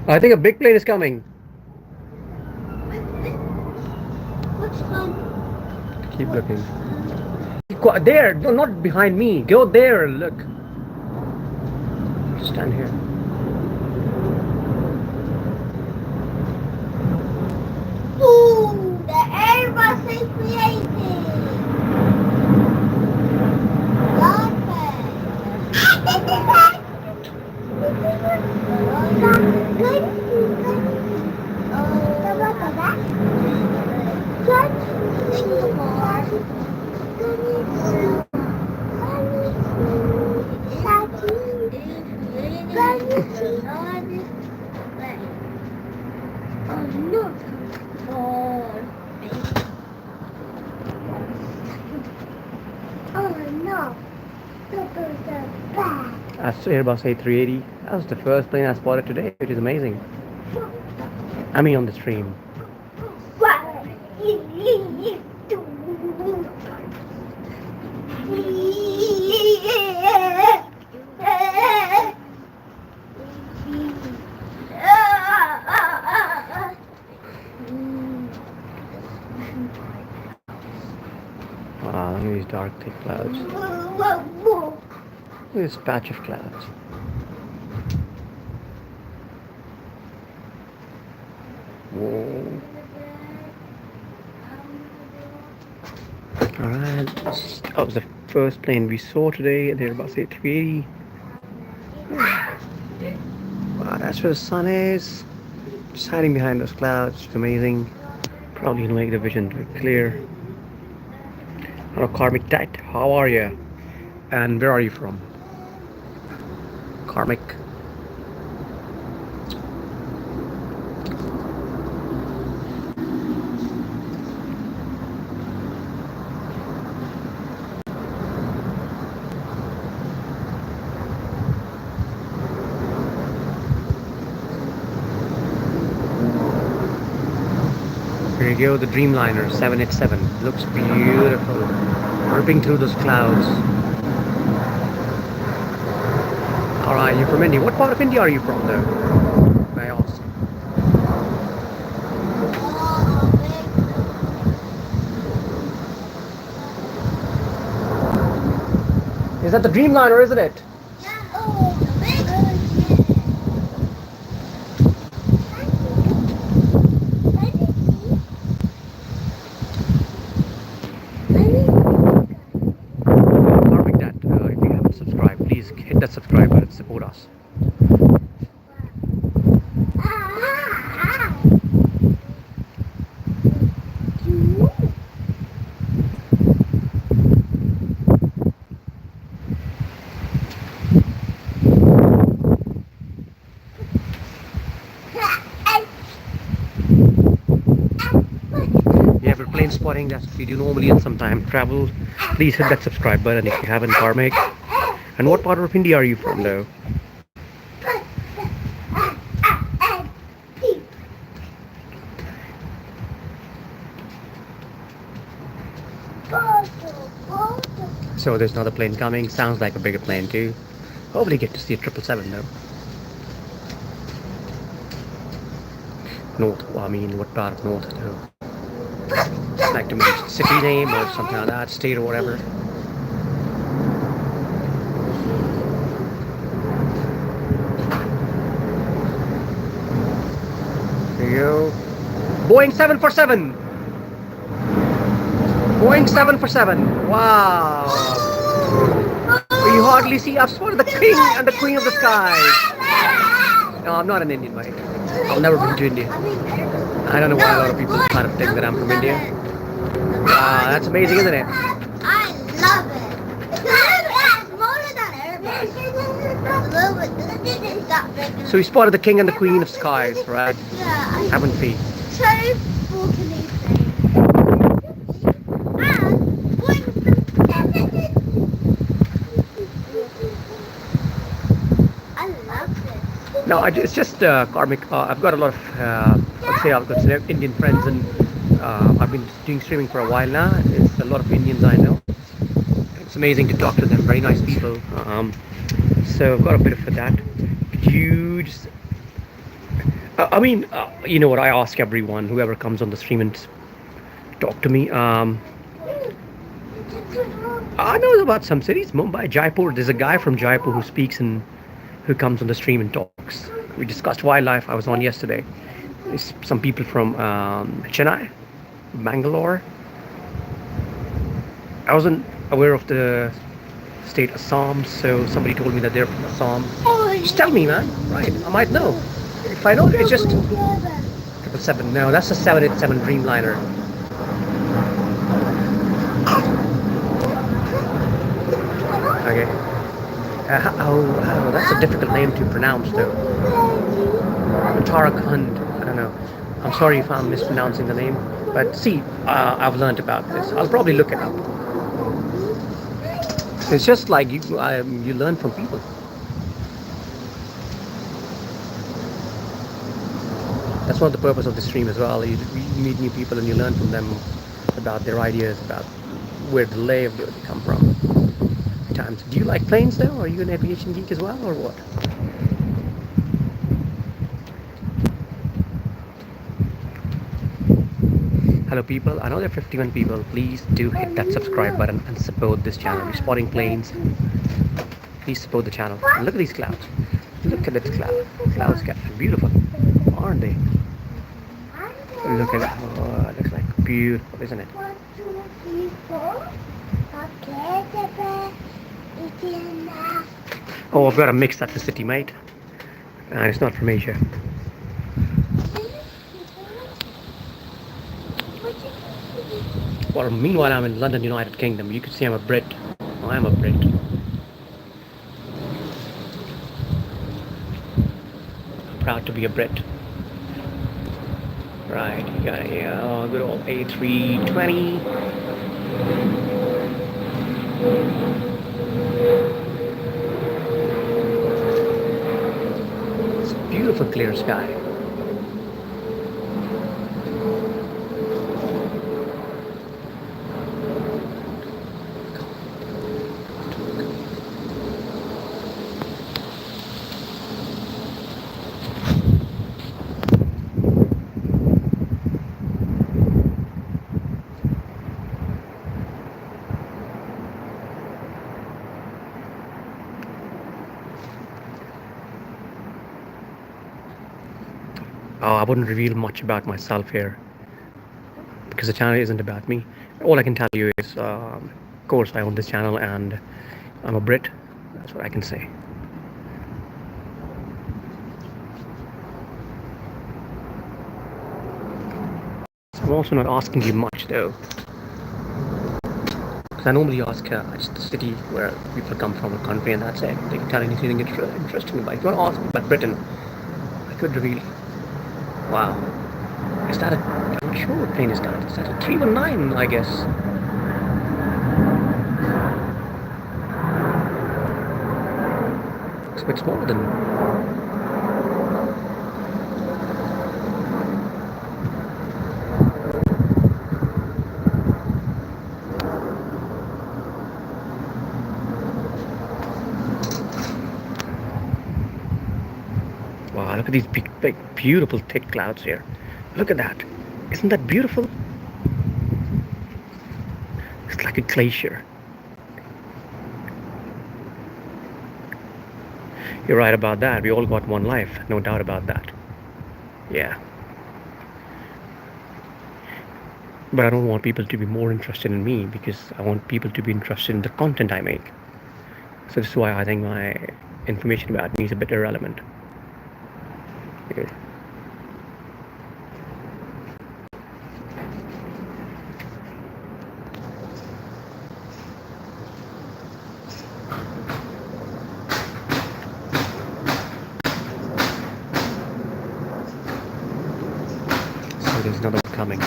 I think a big plane is coming. Which one? Keep looking. There, no, not behind me. Go there, look. Stand here. Ooh, the Airbus A380. That's Airbus A380. That was the first plane I spotted today, which is amazing. I mean, on the stream. Wow, look at these dark, thick clouds. Look at this patch of clouds. Whoa. Alright, that was the first plane we saw today, the Airbus A380. Wow, that's where the sun is. Just hiding behind those clouds. It's amazing. Probably gonna make the vision very clear. Hello, Karmic Tat. How are you? And where are you from? Karmic. Here you go, the Dreamliner 787. Looks beautiful. Ripping through those clouds. Alright, you're from India. What part of India are you from though? May I ask? Is that the Dreamliner, isn't it? Hit that subscribe button, support us. Yeah, for plane spotting, that's what we do normally in some time travel. Please hit that subscribe button if you haven't, Karmic. And what part of India are you from though? So there's another plane coming. Sounds like a bigger plane too. Hopefully get to see a 777 though. North, well, I mean what part of north though? Like to mention city name or something like that, state or whatever. There you go. Boeing 747. Boeing 747. Wow. You hardly see. I've spotted the king and the queen of the skies. No, I'm not an Indian, mate. I've never been to India. I don't know why a lot of people kind of think that I'm from India. That's amazing, isn't it? I love it. It's smaller than Airbus. So we spotted the king and the queen of skies, right? Yeah. Haven't we? Two balconies. I love it. No, it's just Karmic. I've got a lot of, let's say I've got some Indian friends, and I've been doing streaming for a while now. It's a lot of Indians I know. It's amazing to talk to them. Very nice people. So I've got a bit of that. Could you just I mean, you know what? I ask everyone, whoever comes on the stream and talk to me. I know about some cities, Mumbai, Jaipur. There's a guy from Jaipur who speaks and who comes on the stream and talks. We discussed wildlife. I was on yesterday. There's some people from Chennai, Bangalore. I wasn't aware of the state Assam, so somebody told me that they're from Assam. Just tell me, man. Right, I might know. If I know, it's just 777. No, that's a 787 Dreamliner. Okay. That's a difficult name to pronounce, though. Uttarakhand. I don't know. I'm sorry if I'm mispronouncing the name, but see, I've learned about this. I'll probably look it up. It's just like you learn from people. That's one of the purpose of the stream as well. You meet new people and you learn from them about their ideas, about where they live, where they come from. Times. Do you like planes though? Are you an aviation geek as well, or what? Hello people, I know there are 51 people. Please do hit that subscribe button and support this channel. We're spotting planes. Please support the channel. And look at these clouds. Look at this cloud. Clouds get beautiful, aren't they? Look at that. Oh, it looks like beautiful, isn't it? 1, 2, 3, 4. Okay, oh, I've got to mix that to city, mate. And it's not from Asia. Well, meanwhile, I'm in London, United Kingdom. You can see I'm a Brit. I am a Brit. I'm proud to be a Brit. Right, you got a good old A320. It's a beautiful clear sky. I wouldn't reveal much about myself here because the channel isn't about me. All I can tell you is, of course, I own this channel and I'm a Brit. That's what I can say. So I'm also not asking you much though, because I normally ask just the city where people come from, the country, and that's it. They can tell anything interesting about it. If you want to ask about Britain, I could reveal. Wow. Is that I'm not sure what plane is that. Is that a 319, I guess? It's a bit smaller than... Wow, look at these big, beautiful, thick clouds here. Look at that. Isn't that beautiful? It's like a glacier. You're right about that. We all got one life, no doubt about that. Yeah. But I don't want people to be more interested in me because I want people to be interested in the content I make. So this is why I think my information about me is a bit irrelevant. Okay. So there's another one coming.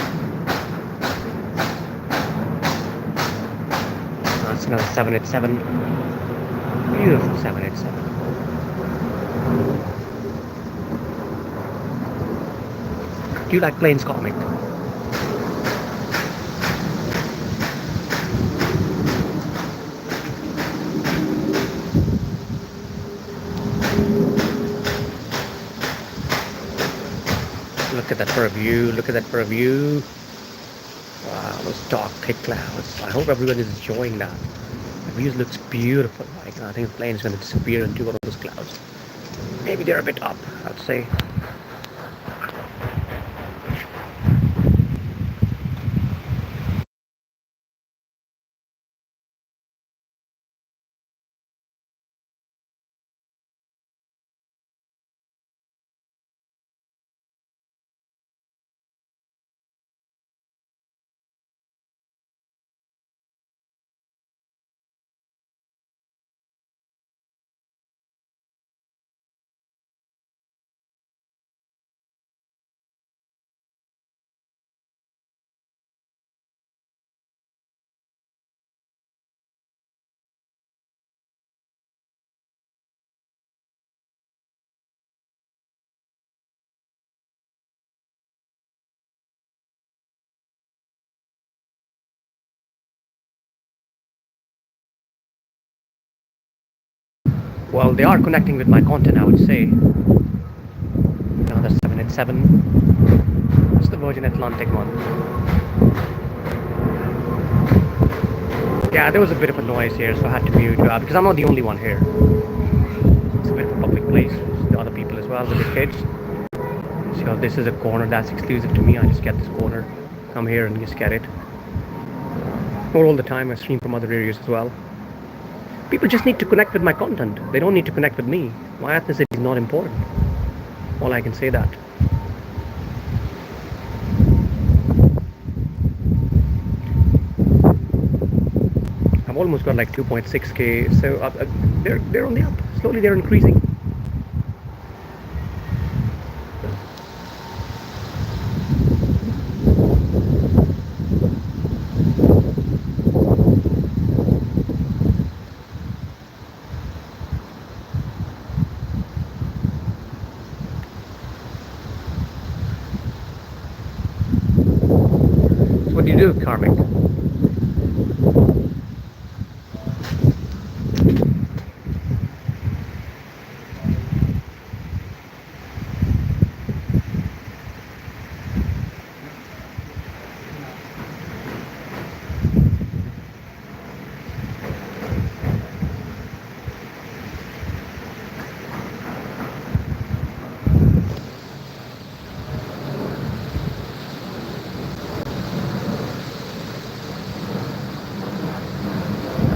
That's another 787. Beautiful 787. Do you like planes, comic? Look at that for a view. Look at that for a view. Wow, those dark, thick clouds. I hope everyone is enjoying that. The view looks beautiful. Like, I think the plane is going to disappear into one of those clouds. Maybe they're a bit up, I'd say. Well, they are connecting with my content, I would say. Another 787. It's the Virgin Atlantic one. Yeah, there was a bit of a noise here, so I had to mute because I'm not the only one here. It's a bit of a public place. The other people as well, with the kids. So this is a corner that's exclusive to me. I just get this corner, come here and just get it. Not all the time. I stream from other areas as well. People just need to connect with my content. They don't need to connect with me. My ethnicity is not important. All I can say that. I've almost got like 2.6k. So they're on the up. Slowly they're increasing. So what do you do, Karmik?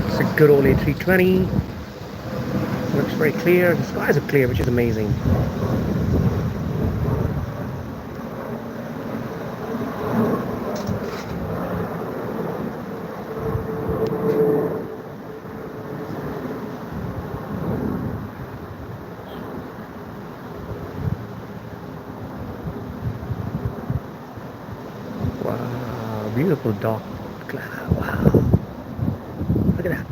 It's a good old A320. Looks very clear. The skies are clear, which is amazing. Wow, beautiful dark cloud. Wow, look at that.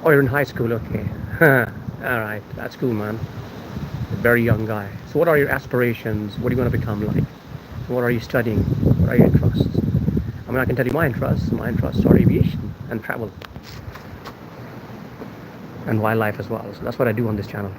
Oh, you're in high school, okay. All right, that's cool, man. A very young guy. So what are your aspirations? What do you want to become like? What are you studying? What are your interests? I mean, I can tell you my interests. My interests are aviation and travel and wildlife as well. So that's what I do on this channel.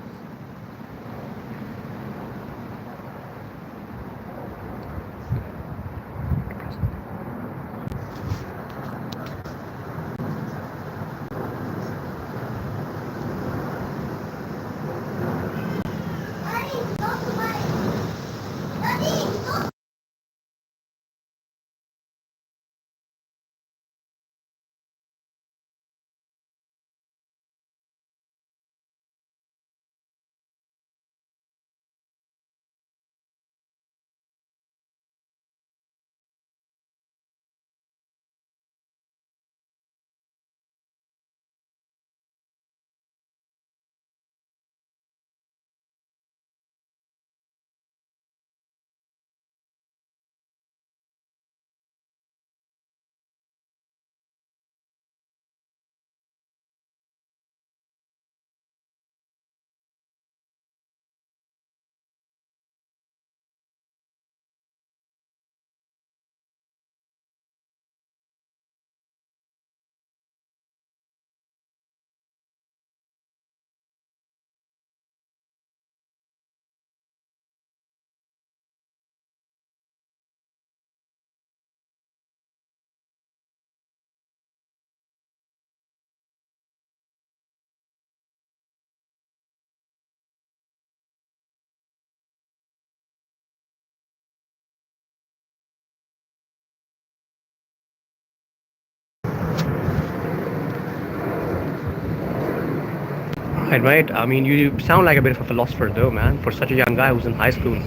Right, mate. I mean, you sound like a bit of a philosopher, though, man, for such a young guy who's in high school.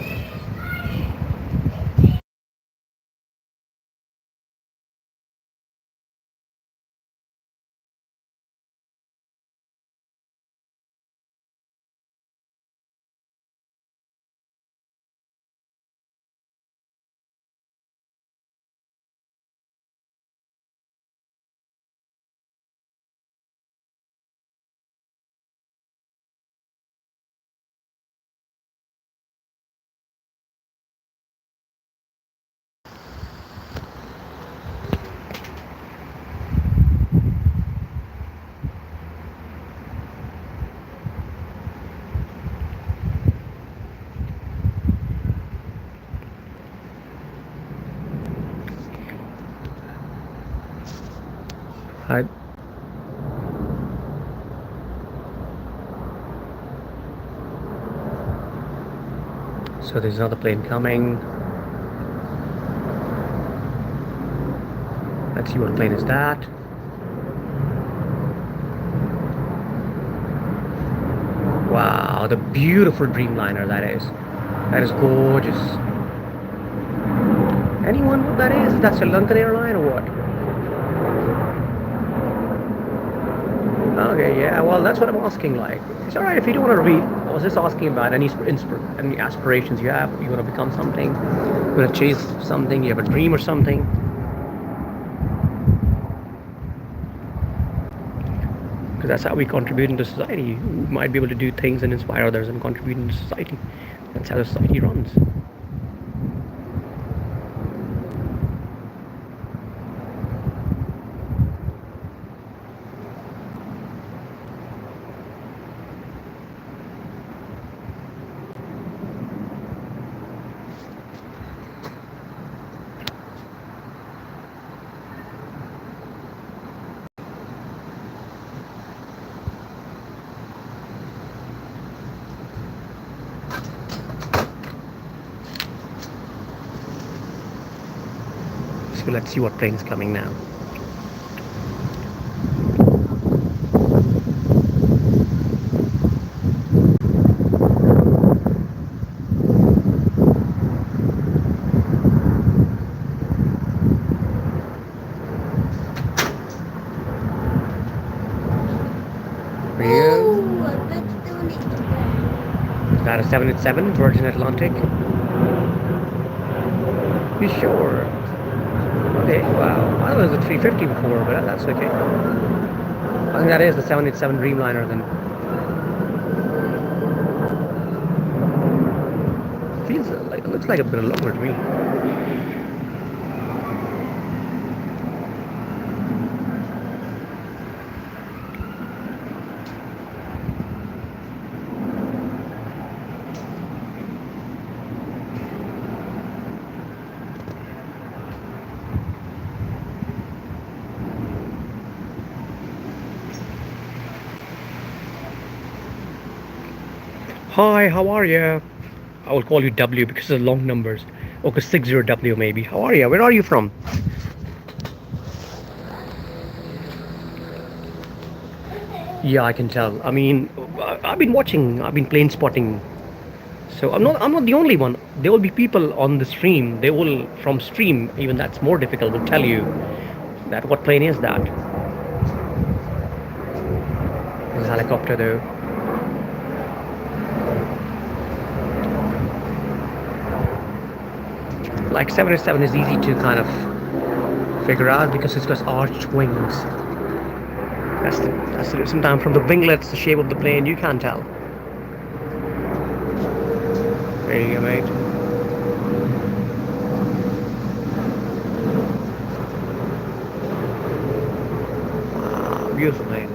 Right. So there's another plane coming. Let's see what plane is that. Wow, the beautiful Dreamliner that is. That is gorgeous. Anyone what that is? Is that Sri Lankan airline or what? Okay, yeah, well, that's what I'm asking. Like, it's alright if you don't want to read. I was just asking about any aspirations you have. You want to become something, you want to chase something, you have a dream or something. Because that's how we contribute into society. We might be able to do things and inspire others and contribute into society. That's how the society runs. So let's see what plane's coming now. Is that a 787 Virgin Atlantic? You sure? Okay, wow. I thought it was a 350 before, but that's okay. I think that is the 787 Dreamliner then. Feels like, it looks like a bit longer to me. Hi, how are you? I will call you W because of the long numbers. Okay, 60W maybe. How are you? Where are you from? Yeah, I can tell. I mean, I've been watching. I've been plane spotting. So I'm not the only one. There will be people on the stream. They will from stream. Even that's more difficult. Will tell you that what plane is that? It's a helicopter though. Like 787 is easy to kind of figure out because it's got arched wings. That's sometimes from the winglets, the shape of the plane, you can't tell. There you go, mate. Wow, beautiful plane.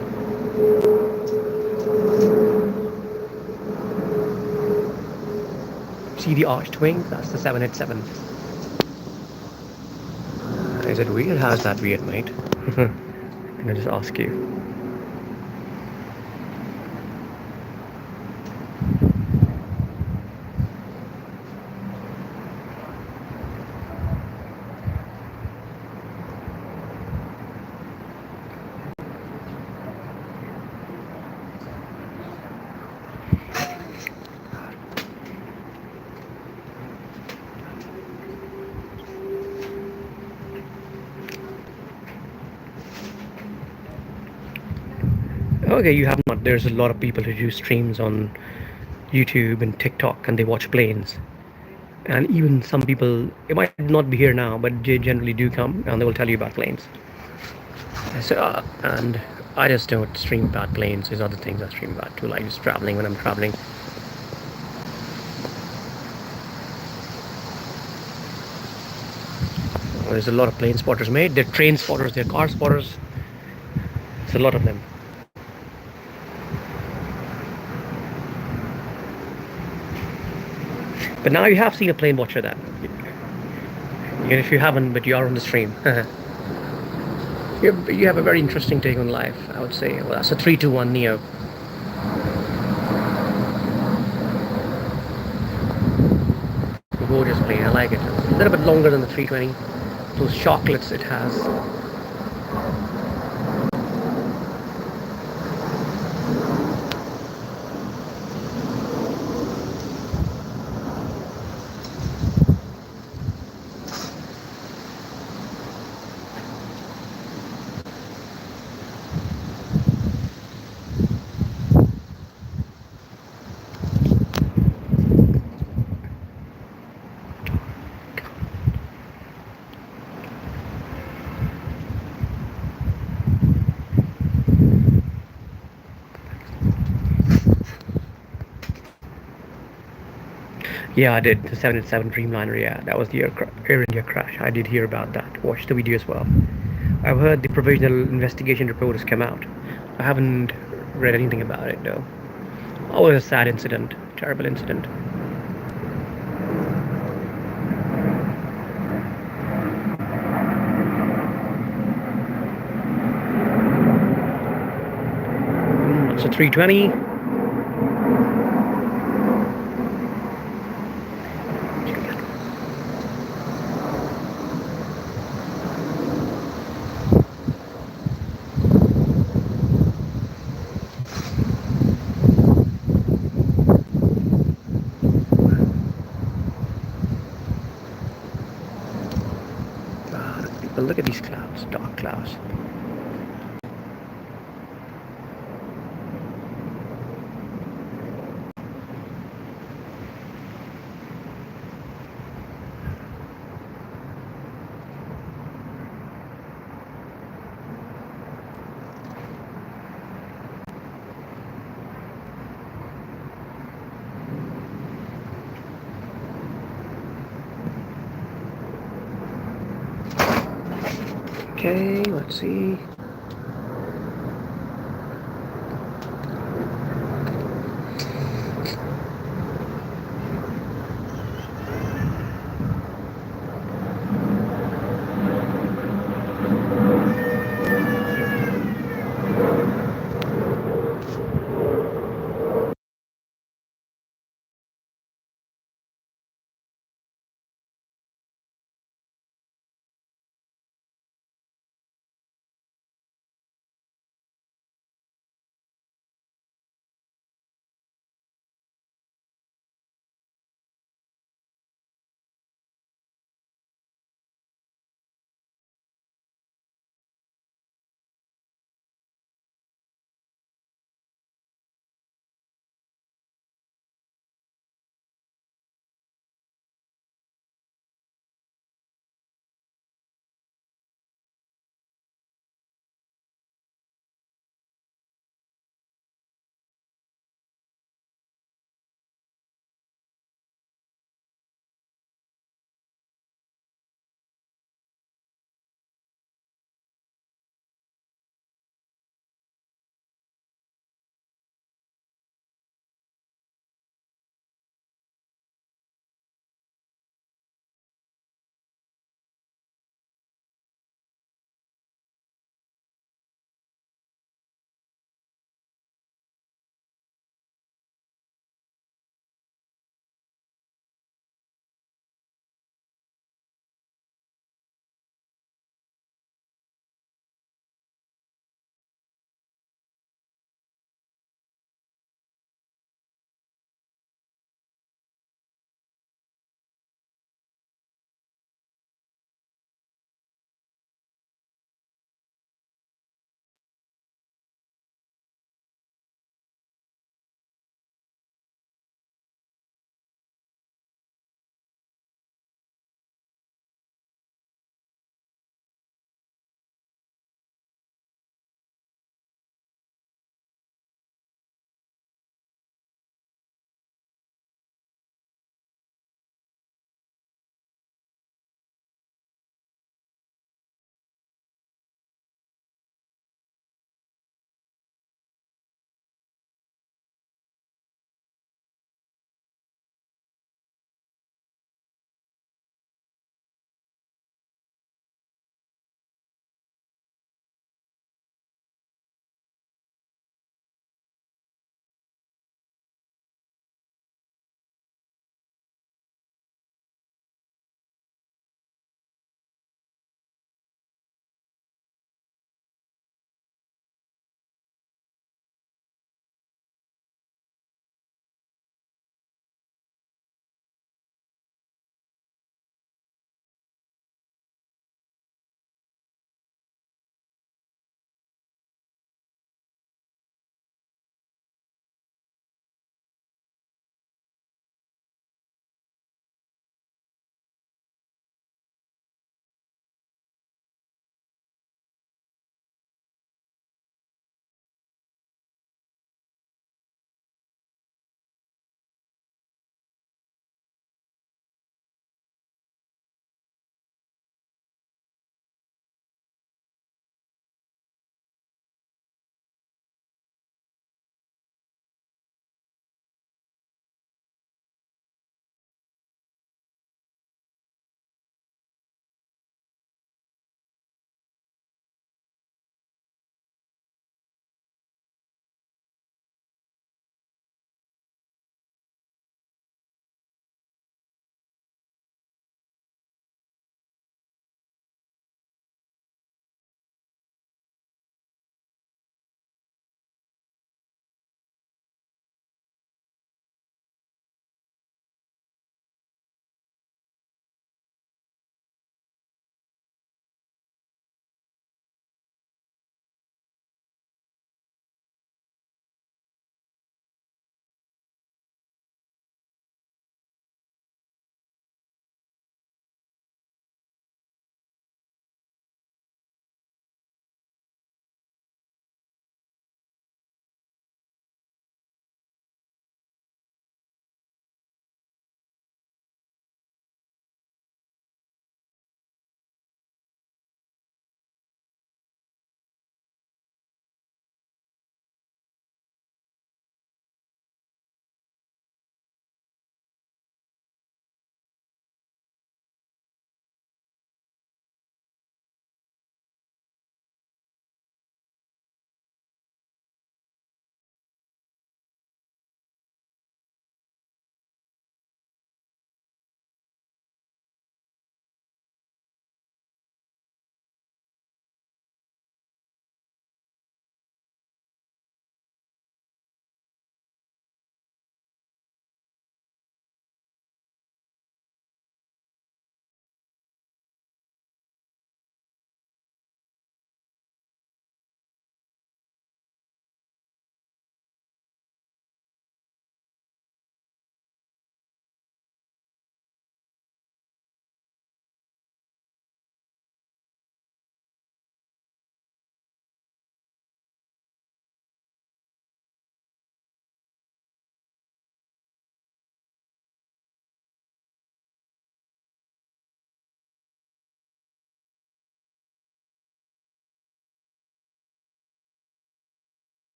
See the arched wings? That's the 787. Is it weird? How's that weird, mate? Can I just ask you? Okay, you have not. There's a lot of people who do streams on YouTube and TikTok, and they watch planes. And even some people, it might not be here now, but they generally do come and they will tell you about planes. So, and I just don't stream about planes. There's other things I stream about too, like just traveling when I'm traveling. There's a lot of plane spotters made. They're train spotters, they're car spotters. There's a lot of them. But now you have seen a plane watcher then. Even if you haven't, but you are on the stream. You have a very interesting take on life, I would say. Well, that's a 321 Neo. Gorgeous plane, I like it. A little bit longer than the 320. Those chocolates it has. Yeah, I did. The 787 Dreamliner, yeah. That was the Air India crash. I did hear about that. Watched the video as well. I've heard the provisional investigation report has come out. I haven't read anything about it, though. Always a sad incident. Terrible incident. It's a 320. But look at these clouds, dark clouds. Okay, let's see.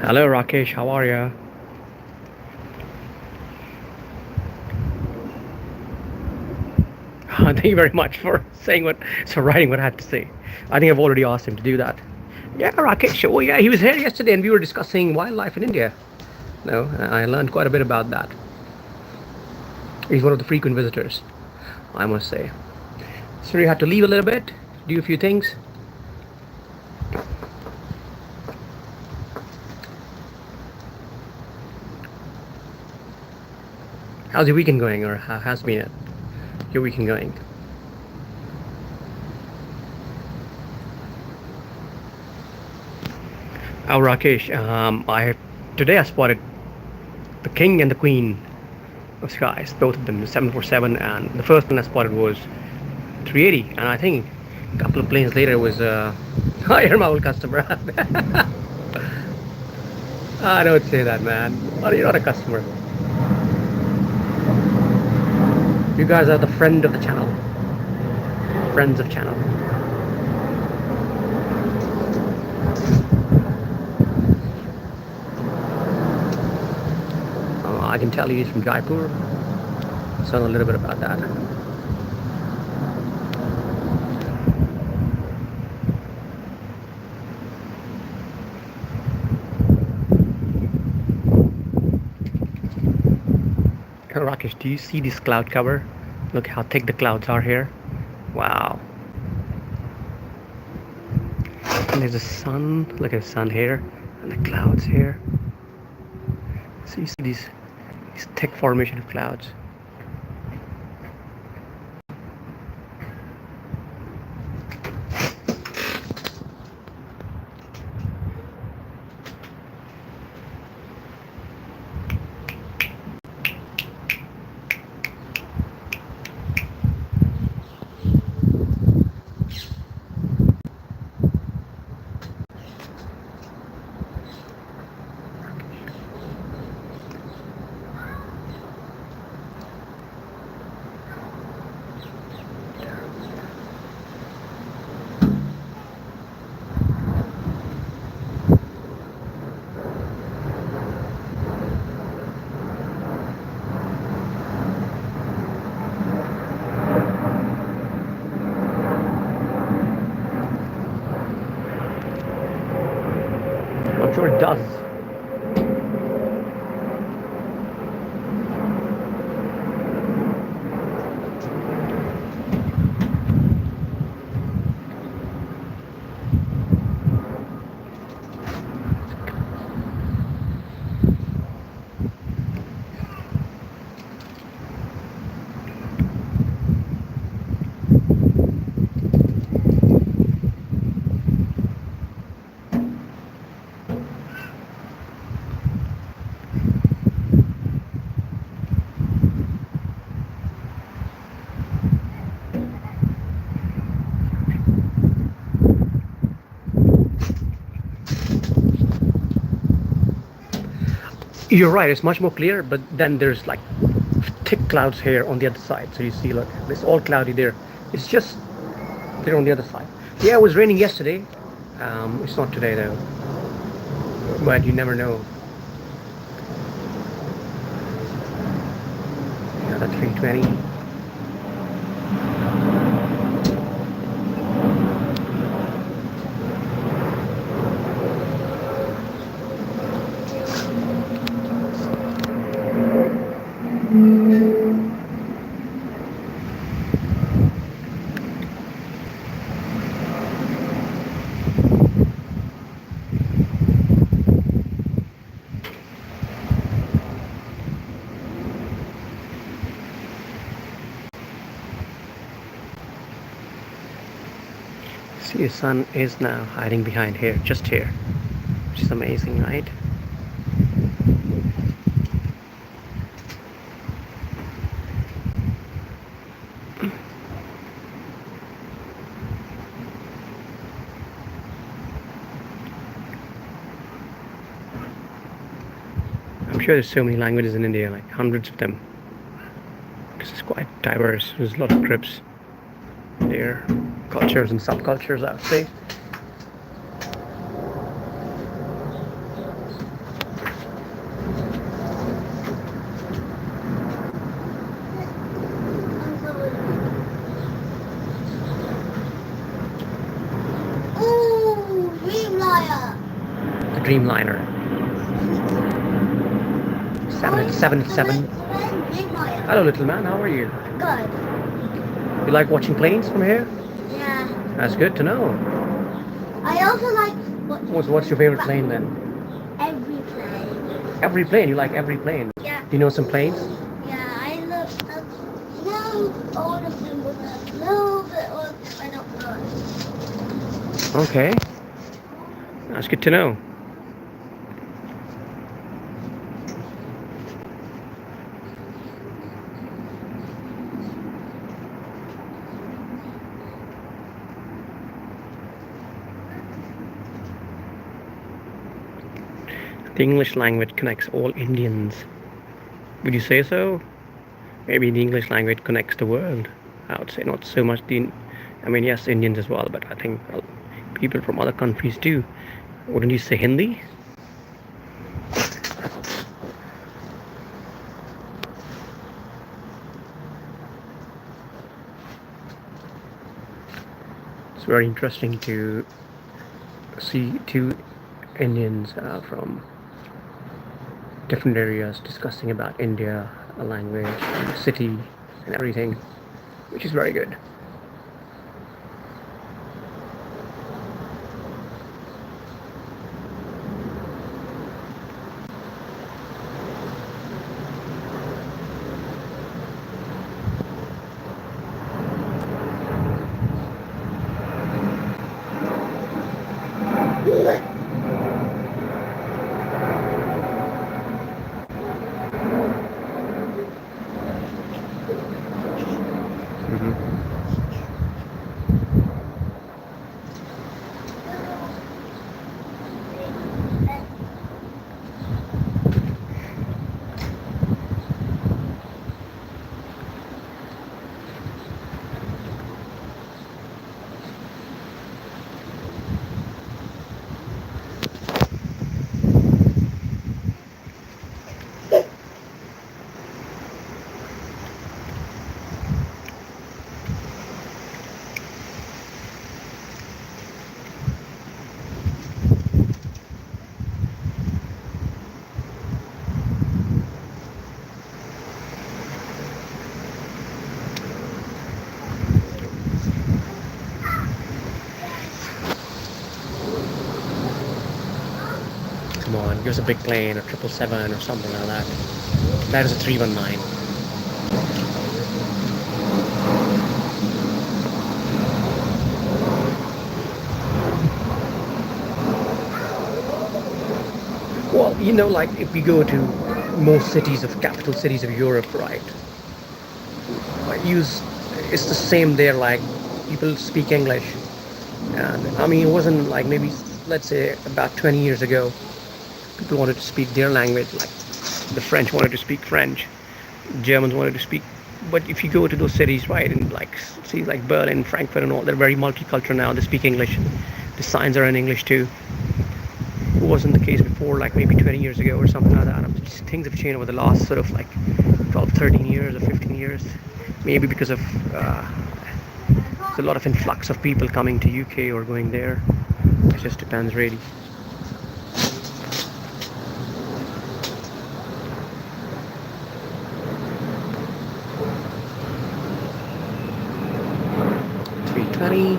Hello, Rakesh. How are you? Thank you very much for writing what I had to say. I think I've already asked him to do that. Yeah, Rakesh. Oh, yeah, he was here yesterday, and we were discussing wildlife in India. No, I learned quite a bit about that. He's one of the frequent visitors, I must say. So you had to leave a little bit, do a few things. How's your weekend going, or how has been your weekend going? Oh, Rakesh, today I spotted the king and the queen of skies, both of them, the 747, and the first one I spotted was 380, and I think a couple of planes later was you're my old customer. I don't say that, man. Oh, you're not a customer. You guys are the friend of the channel. Friends of channel. I can tell you he's from Jaipur. So I know a little bit about that. Rakesh, do you see this cloud cover? Look how thick the clouds are here. Wow. And there's a sun. Look at the sun here. And the clouds here. So you see these thick formation of clouds. I'm sure it does. You're right, it's much more clear, but then there's like thick clouds here on the other side. So you see, look, it's all cloudy there. It's just there on the other side. Yeah, it was raining yesterday. It's not today though. But you never know. Another 320. See, the sun is now hiding behind here, just here, which is amazing, right? I'm sure there's so many languages in India, like hundreds of them, because it's quite diverse. There's a lot of groups there, cultures and subcultures, I would say. The Dreamliner. 777. Hello, little man. How are you? Good. You like watching planes from here? Yeah. That's good to know. I also like What's your favorite plane then? every plane. Every plane. You like every plane? Yeah. Do you know some planes? Yeah, I love all of them with a little bit of I don't know. Okay. That's good to know. The English language connects all Indians. Would you say so? Maybe the English language connects the world. I would say not so much I mean, yes, Indians as well, but I think people from other countries too. Wouldn't you say Hindi? It's very interesting to see two Indians from different areas discussing about India, a language, a city, and everything, which is very good. Come on, give us a big plane, a 777 or something like that. That is a 319. Well, you know, like if we go to most capital cities of Europe, right? It's the same there, like people speak English. And I mean, it wasn't like maybe, let's say, about 20 years ago, people wanted to speak their language, like the French wanted to speak French, Germans wanted to speak. But if you go to those cities, right, in like cities like Berlin, Frankfurt, and all, they're very multicultural now. They speak English. The signs are in English too. It wasn't the case before, like maybe 20 years ago or something like that. Things have changed over the last sort of like 12, 13 years or 15 years. Maybe because of there's a lot of influx of people coming to UK or going there. It just depends really. $320.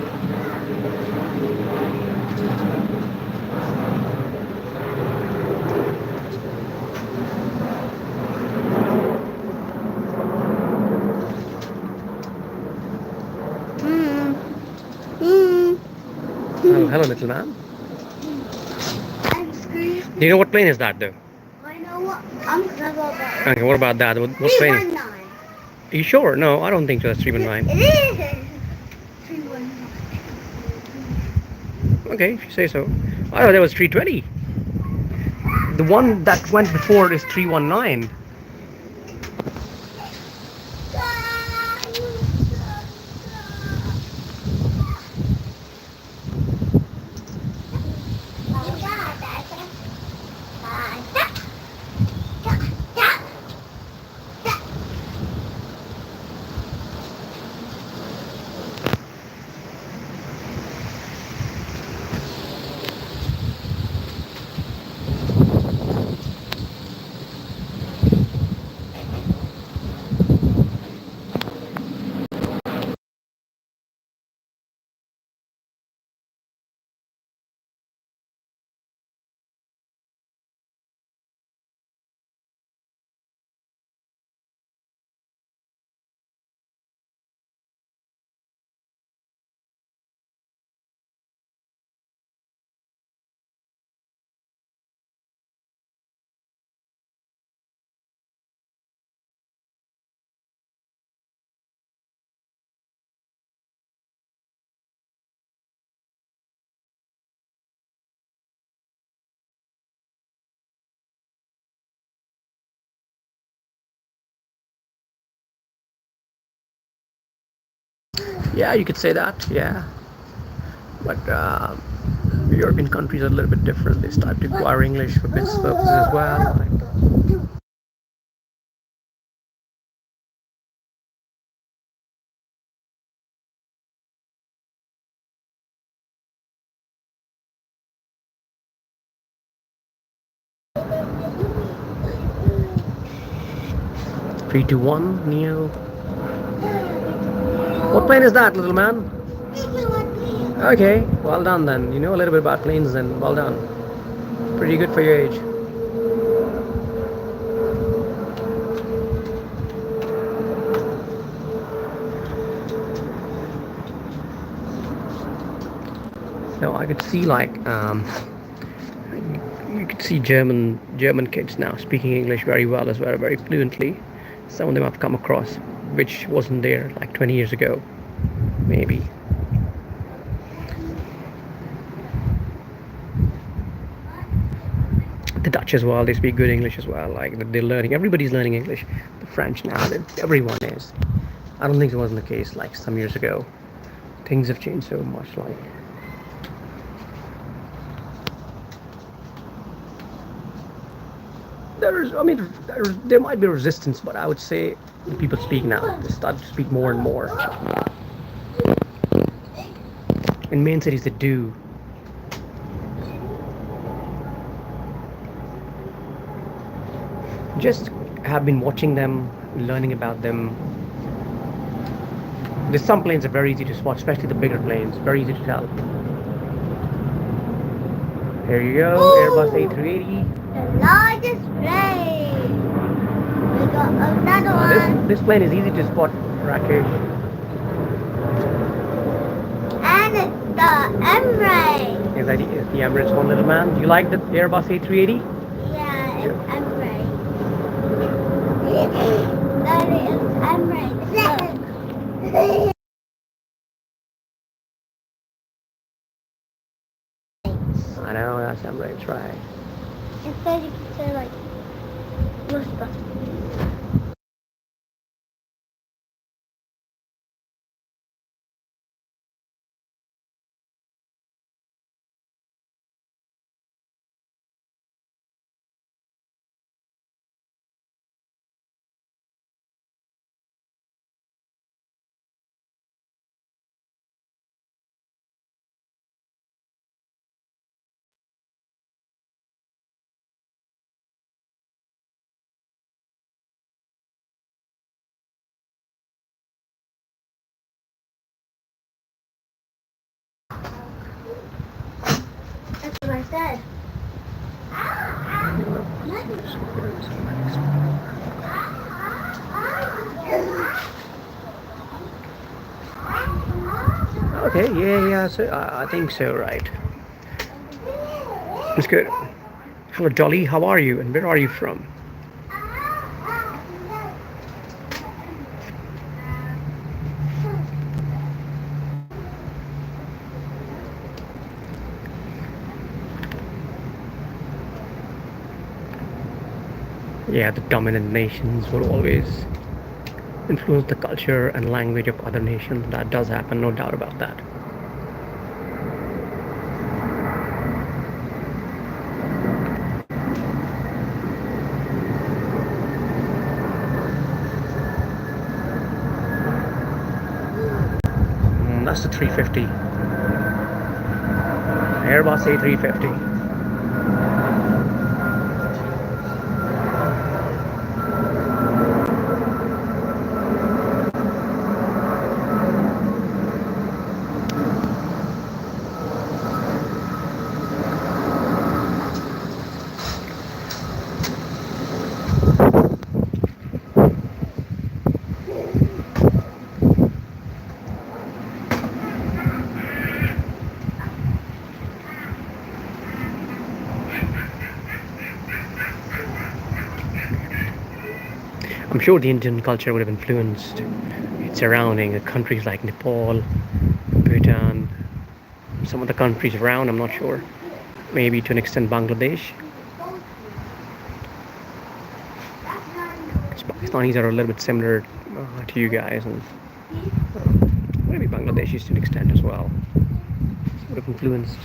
Hello, little man. I'm screaming. Do you know what plane is that, though? I know what. I'm clever about it. Okay, what about that? What plane? 319. Are you sure? No, I don't think so. It's 319. It is 319. Okay, if you say so. I thought that was 320. The one that went before is 319. Yeah, you could say that. Yeah, but European countries are a little bit different. They start to acquire English for business purposes as well. Like, 321 Neo. What plane is that, little man? Okay, well done then. You know a little bit about planes then. Well done. Pretty good for your age. No, I could see like you could see German kids now speaking English very well as well, very fluently. Some of them I've come across, which wasn't there like 20 years ago, maybe. The Dutch as well, they speak good English as well. Like they're learning, everybody's learning English. The French now, everyone is. I don't think it wasn't the case like some years ago. Things have changed so much. Like there might be resistance, but I would say the people speak now. They start to speak more and more. In main cities, they do. Just have been watching them, learning about them. There's some planes are very easy to spot, especially the bigger planes. Very easy to tell. Here you go, Airbus A380. The largest plane. We got another one. This plane is easy to spot, Rakesh. And it's the Emirates. Is that the Emirates one, little man? Do you like the Airbus A380? Yeah, it's Emirates. That is Emirates. I know, that's Emirates, right. Instead you could say like Mustafa. That's what I said. Okay, yeah, so I think so, right. It's good. Hello, Dolly, how are you and where are you from? Yeah, the dominant nations will always influence the culture and language of other nations. That does happen, no doubt about that. That's the 350. Airbus A350. I'm sure the Indian culture would have influenced its surrounding countries like Nepal, Bhutan, some of the countries around, I'm not sure. Maybe to an extent Bangladesh. Pakistanis are a little bit similar to you guys. And maybe Bangladeshis to an extent as well. Would have influenced.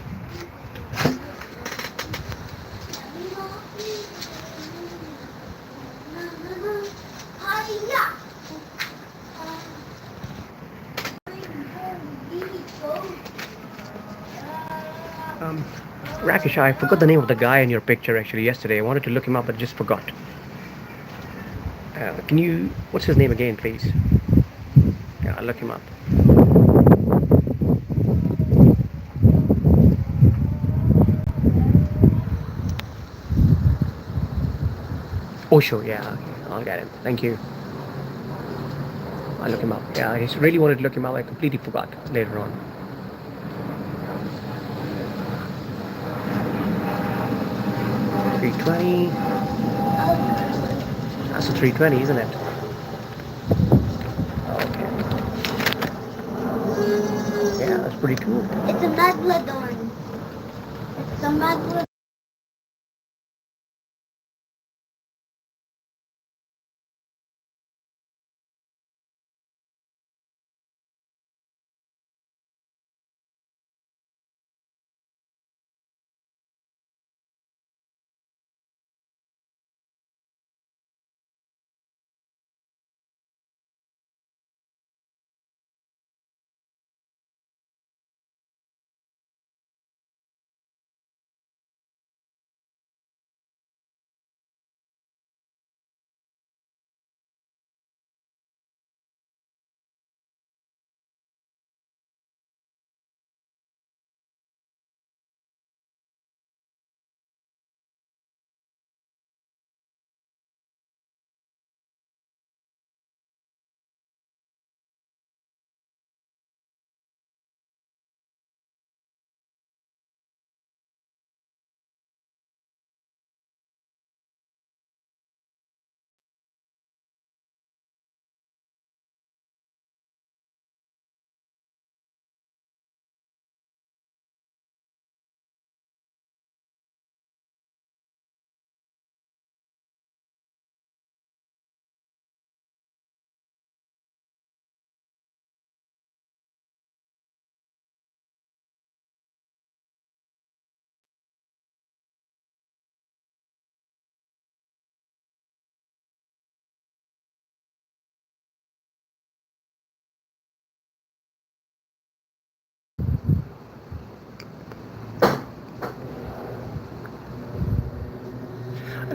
Rakesh, I forgot the name of the guy in your picture actually yesterday. I wanted to look him up, but just forgot. Can you? What's his name again, please? Yeah, I'll look him up. Osho, yeah, okay, I'll get him. Thank you. I'll look him up. Yeah, I really wanted to look him up. I completely forgot later on. $320. That's a 320, isn't it? Okay. Yeah, that's pretty cool. It's a megalodon. It's a megalodon.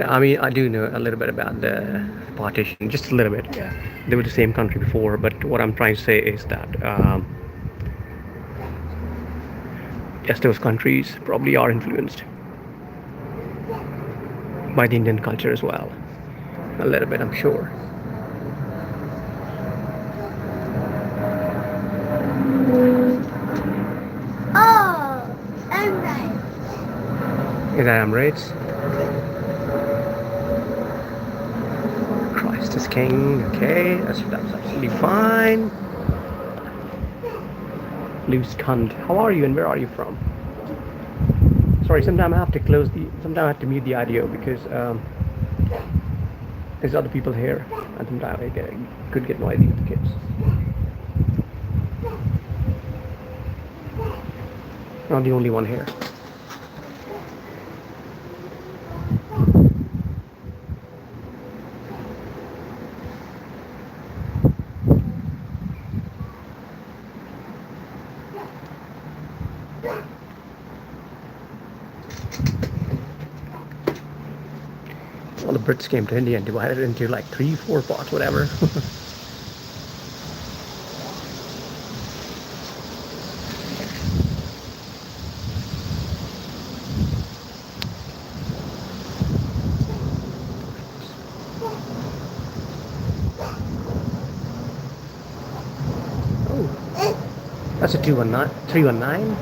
I mean, I do know a little bit about the partition, just a little bit. Yeah, they were the same country before, but what I'm trying to say is that yes, those countries probably are influenced by the Indian culture as well. A little bit, I'm sure. Oh, Emirates. Is that Emirates? Christ is King. Okay, that's absolutely fine. Loose cunt. How are you and where are you from? Sorry, sometimes I have to sometimes I have to mute the audio because there's other people here and sometimes it could get noisy with the kids. Not the only one here. Well, the Brits came to India and divided it into like 3-4 parts, whatever. That's a 319.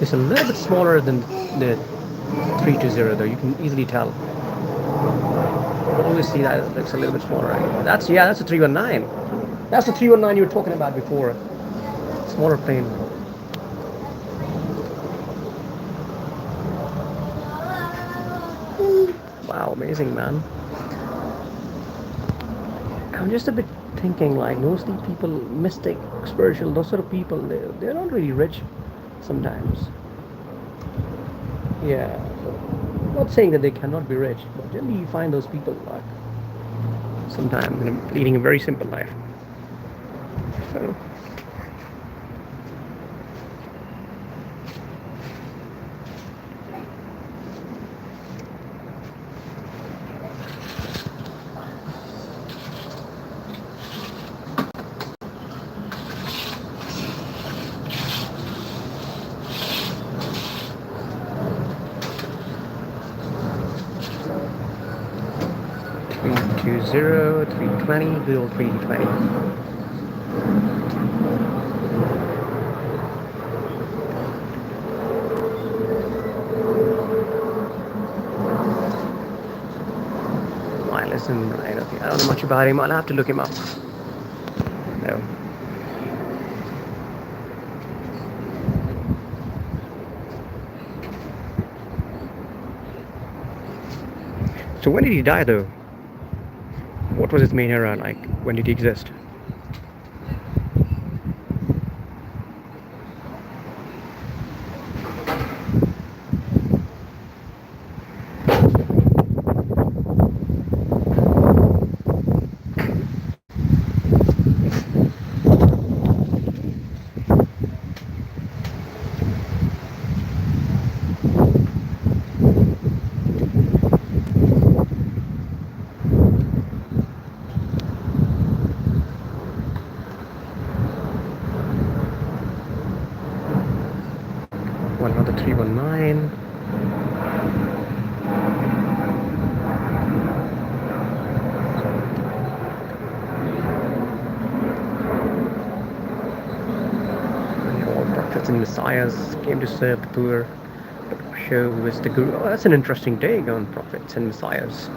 It's a little bit smaller than the 320 though. You can easily tell. Always see that it looks a little bit smaller. Right? That's a 319. That's the 319 you were talking about before. Smaller plane. Wow, amazing, man. I'm just a bit thinking like mostly people, mystic, spiritual, those sort of people, they're not really rich sometimes. Yeah, so not saying that they cannot be rich, but generally you find those people like sometimes leading a very simple life. So. Two zero 320, good old 320. Wireless and right, okay. I don't know much about him. I'll have to look him up. No. So when did he die though? What was his main era like? When did he exist? Well, another 319. All prophets and messiahs came to serve the poor, but Osho was the guru. Oh, that's an interesting take on prophets and messiahs.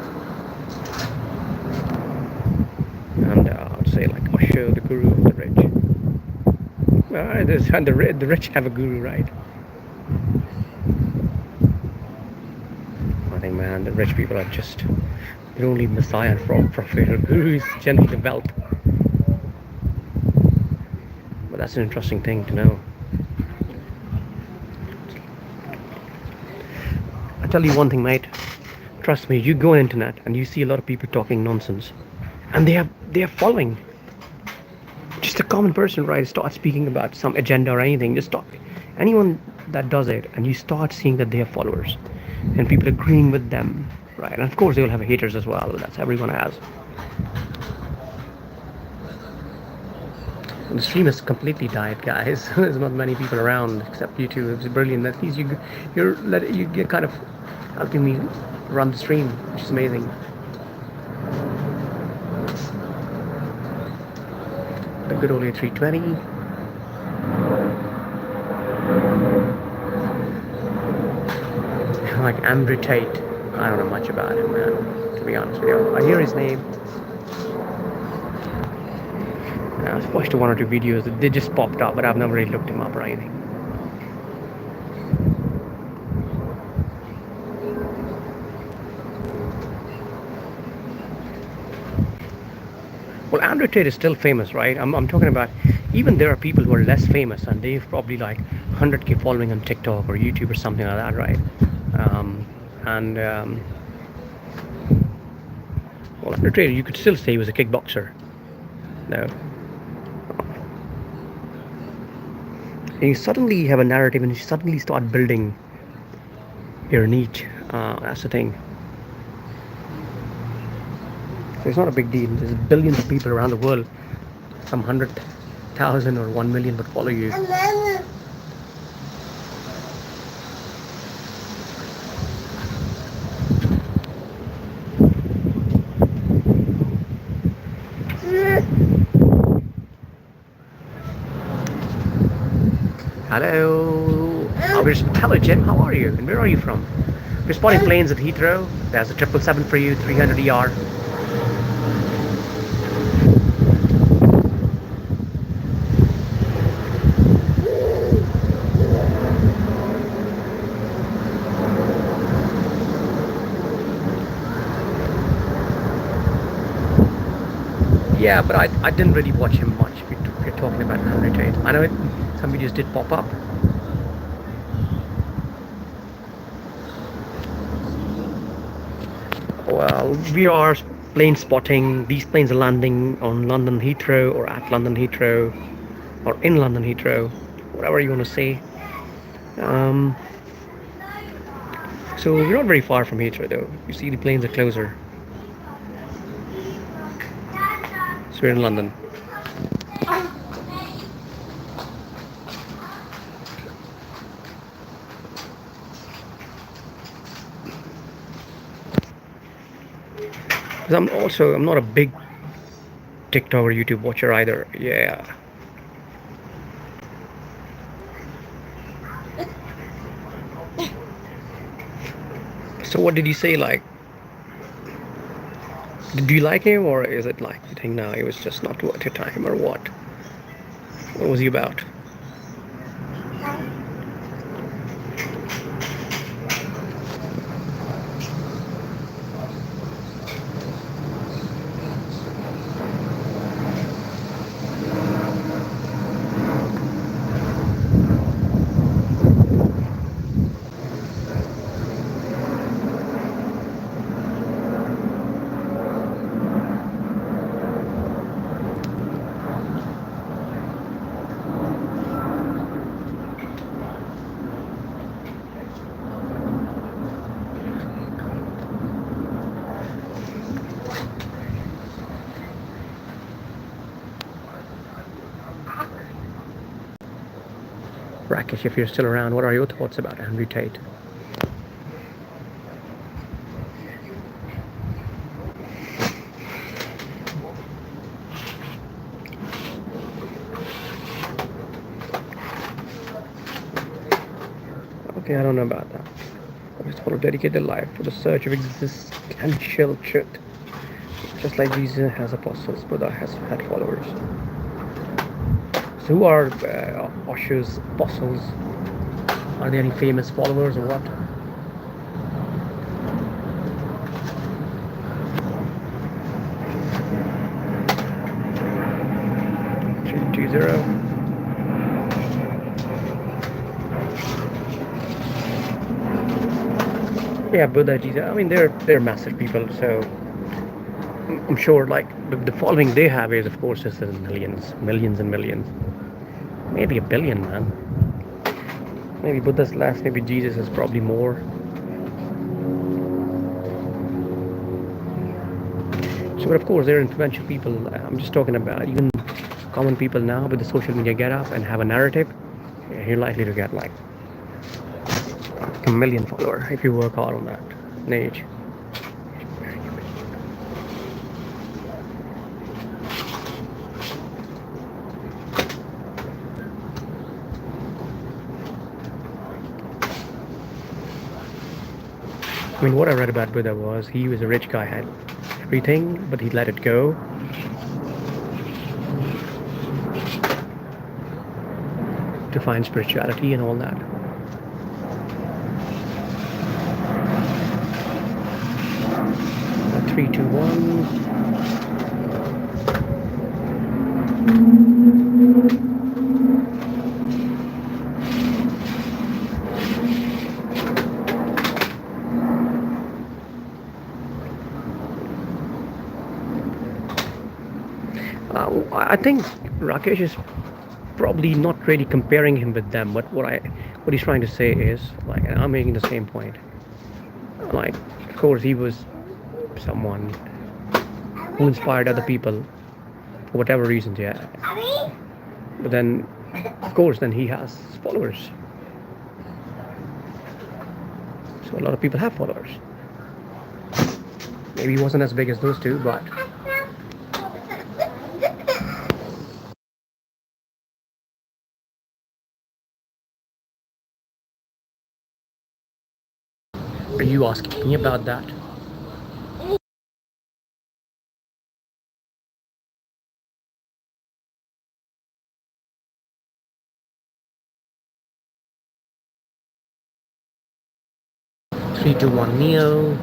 And I'd say like Osho, the guru of the rich. And the rich have a guru, right? I think, man, the rich people are just the only messiah for prophet or guru is generally the wealth. But that's an interesting thing to know. I tell you one thing, mate. Trust me, you go on internet and you see a lot of people talking nonsense, and they are following. Just a common person, right? Start speaking about some agenda or anything. Just talk. Anyone that does it, and you start seeing that they have followers, and people agreeing with them, right? And of course, they will have haters as well. That's everyone has. And the stream has completely died, guys. There's not many people around except you two. It was brilliant. At least you're kind of helping me run the stream, which is amazing. The good old A320. Like Andrew Tate. I don't know much about him, man, to be honest with you. I hear his name. I've watched one or two videos that they just popped up, but I've never really looked him up or anything. Well, Andrew Tate is still famous, right? I'm talking about, even there are people who are less famous and they've probably like 100k following on TikTok or YouTube or something like that, right? Well, Andrew Tate, you could still say he was a kickboxer. No. And you suddenly have a narrative and you suddenly start building your niche. That's the thing. So it's not a big deal. There's billions of people around the world. Some 100,000 or 1 million would follow you. Hello. Hello, Jim. How are you? And where are you from? We're spotting planes at Heathrow. There's a 777 for you, 300 ER. Yeah, but I didn't really watch him much. If you're talking about Henry Tate, I know some videos did pop up. Well, we are plane spotting. These planes are landing on London Heathrow or at London Heathrow or in London Heathrow, whatever you want to say. Um, so we're not very far from Heathrow though. You see the planes are closer. So we're in London. Because I'm not a big TikTok or YouTube watcher either. Yeah. So what did he say? Like, do you like him, or is it like you think no, it was just not worth your time, or what? What was he about? Rakesh, if you're still around, what are your thoughts about Henry Tate? Okay, I don't know about that. It's want to dedicate their life to the search of existential truth. Just like Jesus has apostles, Buddha has had followers. So who are Osho's apostles? Are there any famous followers or what? 320. Yeah, Buddha, Jesus. I mean, they're massive people. So I'm sure, like the following they have is, of course, is in millions, millions and millions, maybe a billion, man. Maybe Buddha's less. Maybe Jesus is probably more. So, but of course, they're influential people. I'm just talking about even common people now with the social media get up and have a narrative. Yeah, you're likely to get like a million follower if you work hard on that age. I mean, what I read about Buddha was he was a rich guy, had everything, but he let it go. To find spirituality and all that. 321. I think Rakesh is probably not really comparing him with them, but what he's trying to say is like, and I'm making the same point. Like, of course, he was someone who inspired other people for whatever reasons, yeah. But then, of course, then he has followers. So a lot of people have followers. Maybe he wasn't as big as those two, but are you asking me about that? Three, two, one, Neo.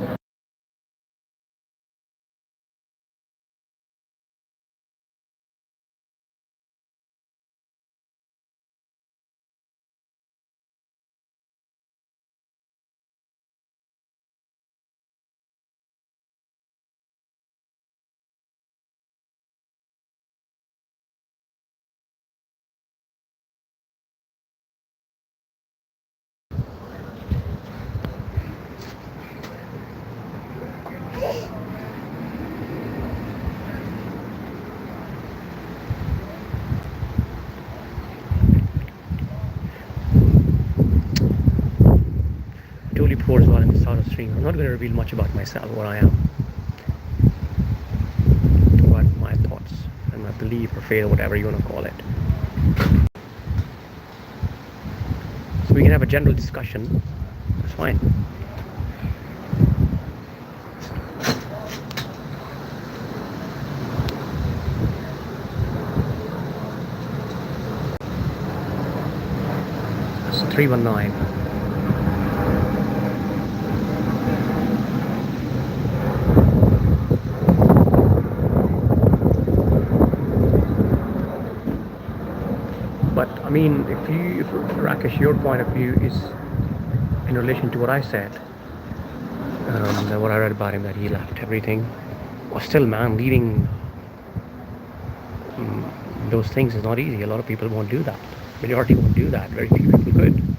totally poor as well in the start of stream. I'm not going to reveal much about myself, what I am, what my thoughts and my belief or faith or whatever you want to call it. So we can have a general discussion. That's fine. It's 319. But I mean, if Rakesh, your point of view is in relation to what I said, and what I read about him, that he left everything. Well, still, man, leaving those things is not easy. A lot of people won't do that. Majority won't do that. Very few people could.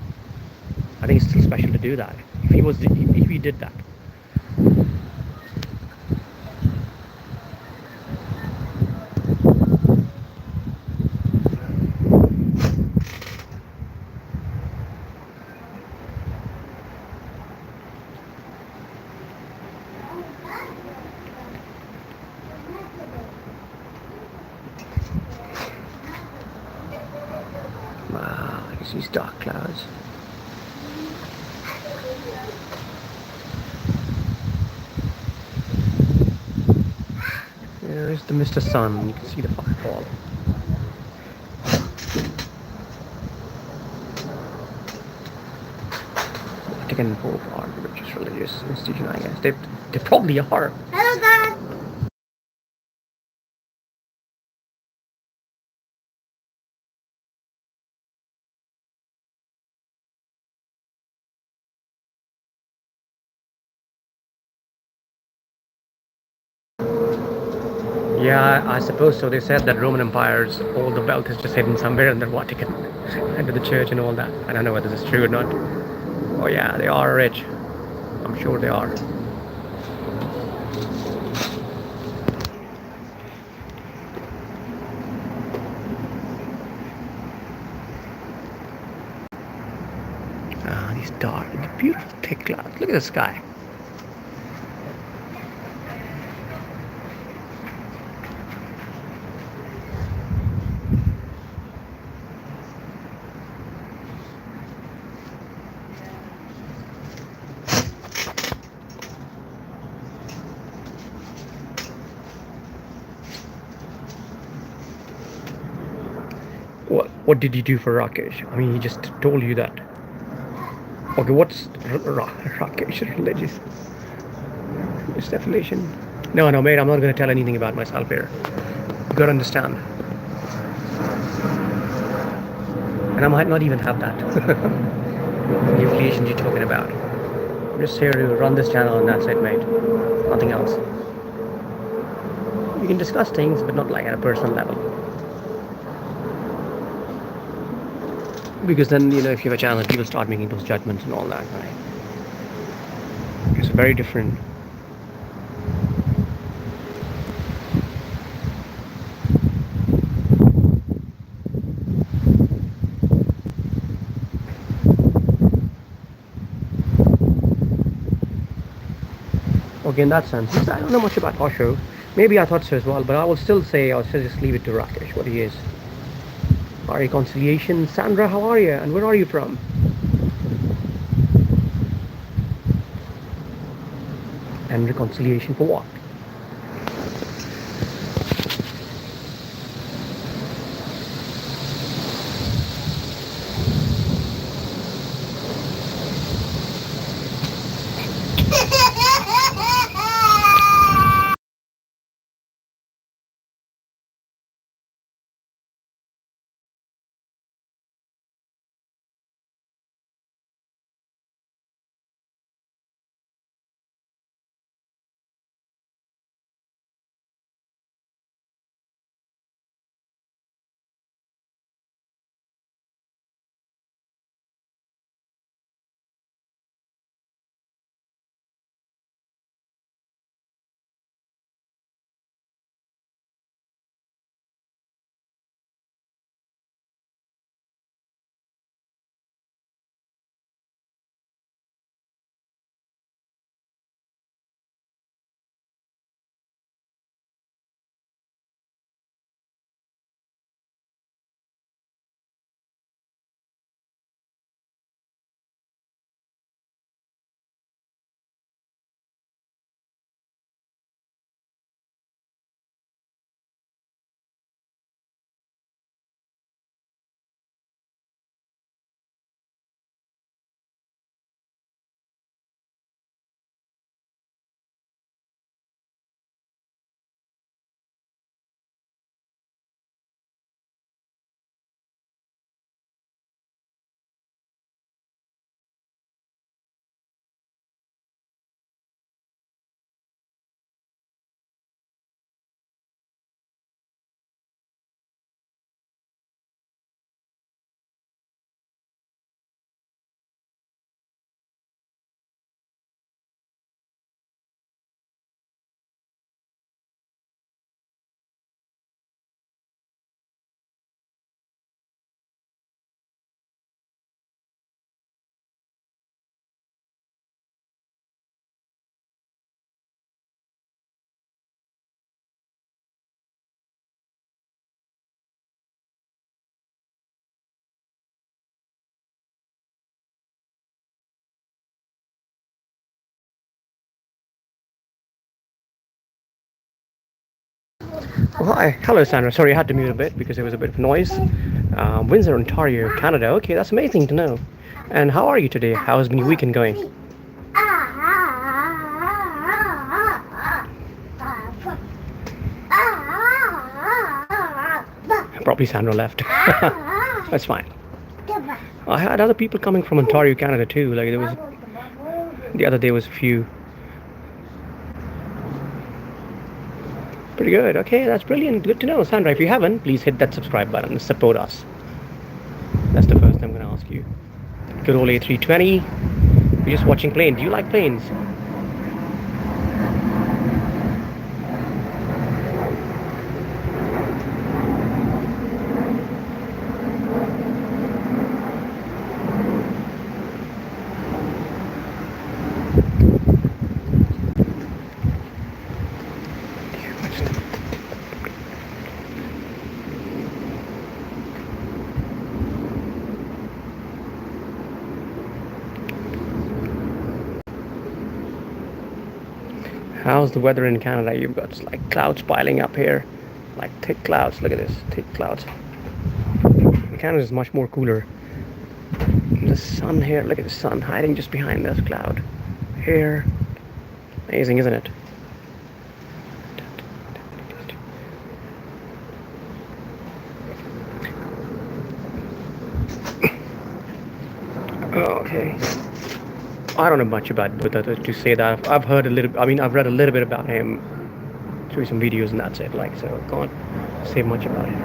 I think it's still special to do that. If he did that. Wow, look at these dark clouds. There's the Mr. Sun. You can see the firefall. Vatican and Pope are religious institution, I guess. They probably are. Hello, Dad. Yeah, I suppose so. They said that Roman Empire's all the wealth is just hidden somewhere in the Vatican, under the church and all that. I don't know whether this is true or not. Oh yeah, they are rich. I'm sure they are. Ah, these dark, beautiful thick clouds. Look at the sky. What did you do for Rakesh? I mean, he just told you that. Okay, what's Rakesh religious? Its definition? No, mate, I'm not going to tell anything about myself here. You got to understand. And I might not even have that. The affiliations you're talking about. I'm just here to run this channel and that's it, mate. Nothing else. You can discuss things, but not like at a personal level. Because then, if you have a channel, people start making those judgments and all that, right? It's very different. Okay, in that sense, I don't know much about Osho. Maybe I thought so as well, but I will still say, I'll still just leave it to Rakesh, what he is. Our reconciliation. Sandra, how are you? And where are you from? And reconciliation for what? Oh, hi. Hello, Sandra. Sorry, I had to mute a bit because there was a bit of noise. Windsor, Ontario, Canada. Okay, that's amazing to know. And how are you today? How has been your weekend going? Probably Sandra left. That's fine. I had other people coming from Ontario, Canada too. Like there was the other day was a few. Pretty good. Okay, that's brilliant. Good to know, Sandra. If you haven't, please hit that subscribe button and support us. That's the first thing I'm going to ask you. Good old A320. You're just watching planes. Do you like planes? How's the weather in Canada? You've got like clouds piling up here, like thick clouds. Look at this, thick clouds. Canada is much more cooler. The sun here, look at the sun hiding just behind this cloud. Here, amazing, isn't it? Okay. I don't know much about Buddha to say that. I've heard a little. I mean, I've read a little bit about him through some videos, and that's it. Like, so I can't say much about him.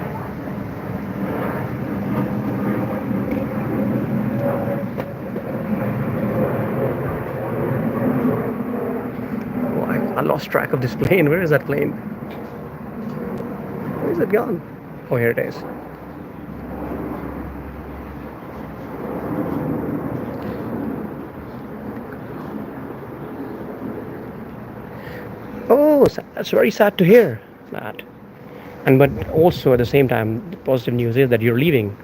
Oh, I lost track of this plane. Where is that plane? Where is it gone? Oh, here it is. Oh, that's very sad to hear that. And but also at the same time, the positive news is that you're leaving.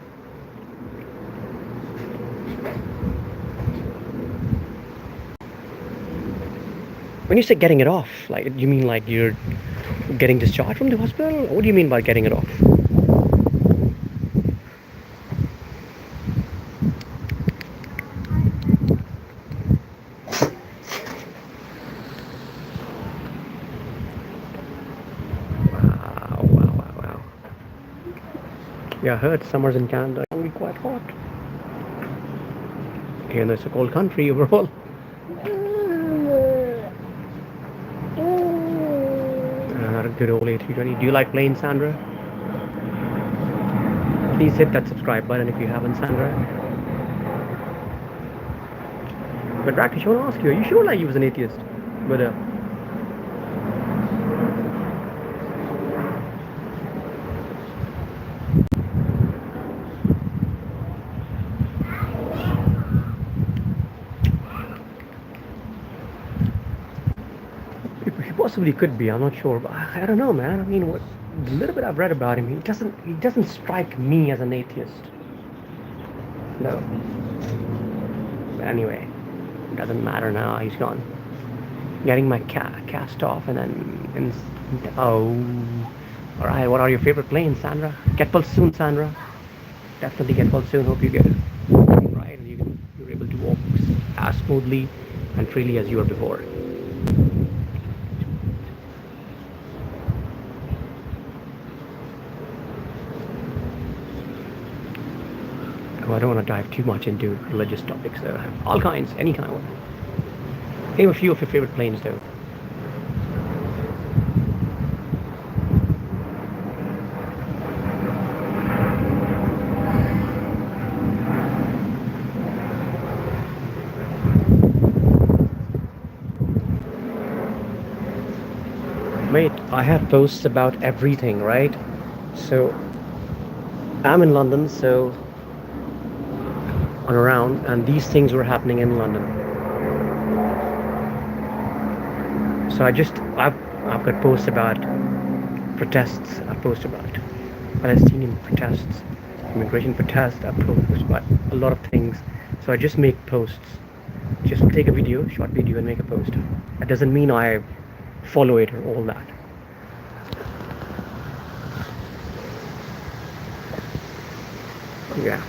When you say getting it off, like you mean like you're getting discharged from the hospital? What do you mean by getting it off? Wow. Yeah, I heard summers in Canada can be quite hot. And it's a cold country overall. Good old A320. Do you like planes, Sandra? Please hit that subscribe button if you haven't, Sandra. But Rakesh, I want to ask you, are you sure like you was an atheist? But he possibly could be. I'm not sure, but I don't know, man. I mean, what the little bit I've read about him, he doesn't strike me as an atheist. No. But anyway, it doesn't matter now. He's gone. Getting my cast off, and then oh, all right. What are your favorite planes, Sandra? Get well soon, Sandra. Definitely get well soon. Hope you get it right, and you're able to walk as smoothly and freely as you were before. Oh, I don't want to dive too much into religious topics, though. All kinds, any kind of one. Name a few of your favorite planes, though. Mate, I have posts about everything, right? So, I'm in London, so on around, and these things were happening in London. So I've got posts about protests. I've posted about Palestinian protests, immigration protests. I've posted about a lot of things. So I just make posts. Just take a video, short video, and make a post. That doesn't mean I follow it or all that. Yeah.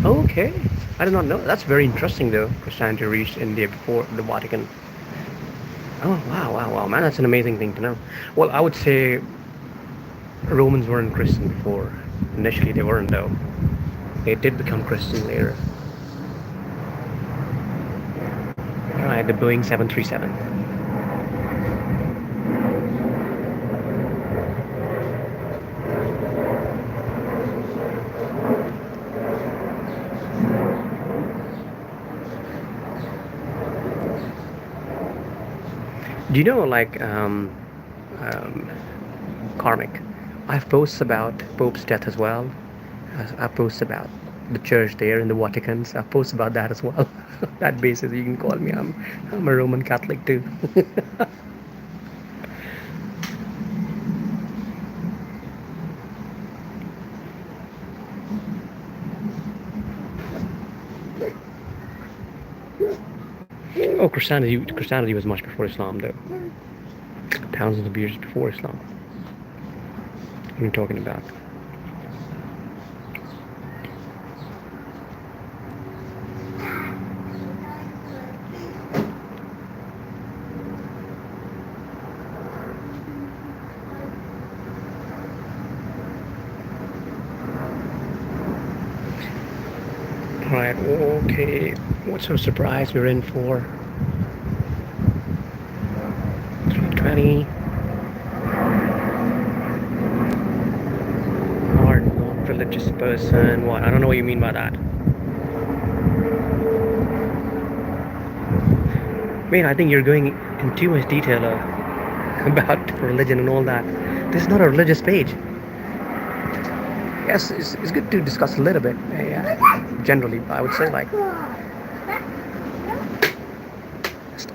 Okay. I did not know. That's very interesting, though. Christianity reached India before the Vatican. Oh, wow, wow, wow, man. That's an amazing thing to know. Well, I would say Romans weren't Christian before. Initially, they weren't, though. They did become Christian later. Right, the Boeing 737. Do you know, like, um, karmic? I have posts about Pope's death as well. I have posts about the church there in the Vatican. So I have posts about that as well. That basis, you can call me. I'm a Roman Catholic too. Oh, Christianity was much before Islam, though. Thousands of years before Islam. What are you talking about? Alright, okay. What sort of surprise we're in for? 320. Hard, not religious person. What? I don't know what you mean by that. Man, I think you're going in too much detail about religion and all that. This is not a religious page. Yes, it's good to discuss a little bit. Generally, I would say, like,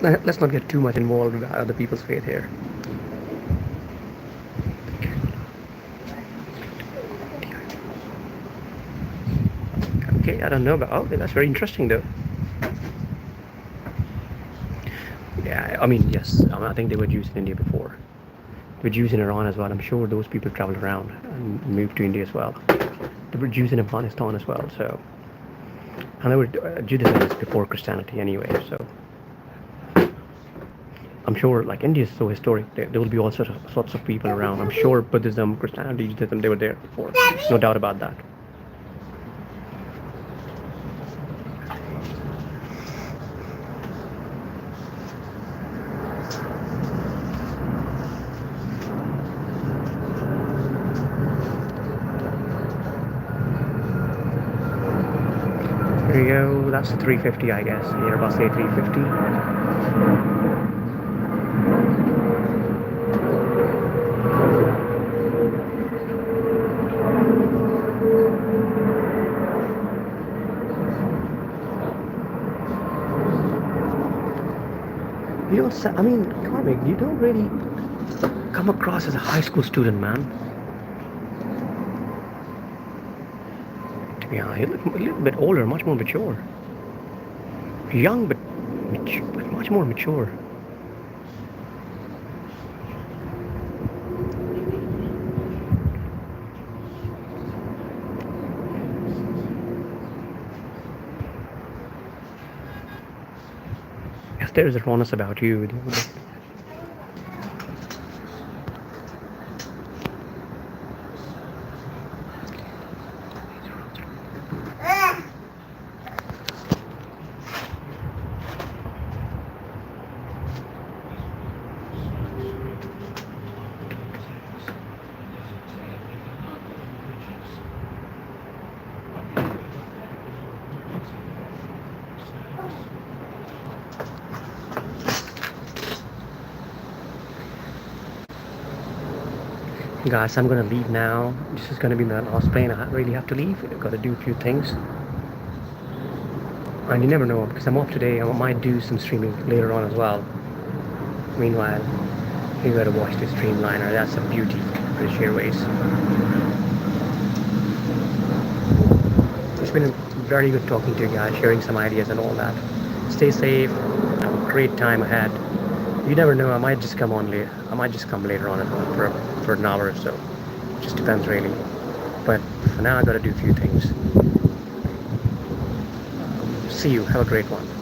let's not get too much involved with other people's faith here. Okay, I don't know about. Okay, that's very interesting, though. Yeah, I mean, yes, I think they were Jews in India before. They were Jews in Iran as well. I'm sure those people traveled around and moved to India as well. There were Jews in Afghanistan as well. So, and there were Judaism is before Christianity anyway. So, I'm sure, like, India is so historic. There will be all sorts of people around. I'm sure Buddhism, Christianity, Judaism, they were there before. No doubt about that. There you go. That's the 350, I guess. The Airbus A350. You don't. I mean, Karmik, you don't really come across as a high school student, man. To be honest, you look a little bit older, much more mature. Young, but much more mature. Yes, there is a rawness about you. Guys, I'm gonna leave now. This is gonna be my last plane. I really have to leave. I've got to do a few things. And you never know, because I'm off today, I might do some streaming later on as well. Meanwhile, you gotta watch this Dreamliner. That's a beauty, British Airways. It's been very good talking to you guys, sharing some ideas and all that. Stay safe, have a great time ahead. You never know, I might just come on later. I might just come later on for an hour or so. Just depends really. But for now, I gotta do a few things. See you. Have a great one.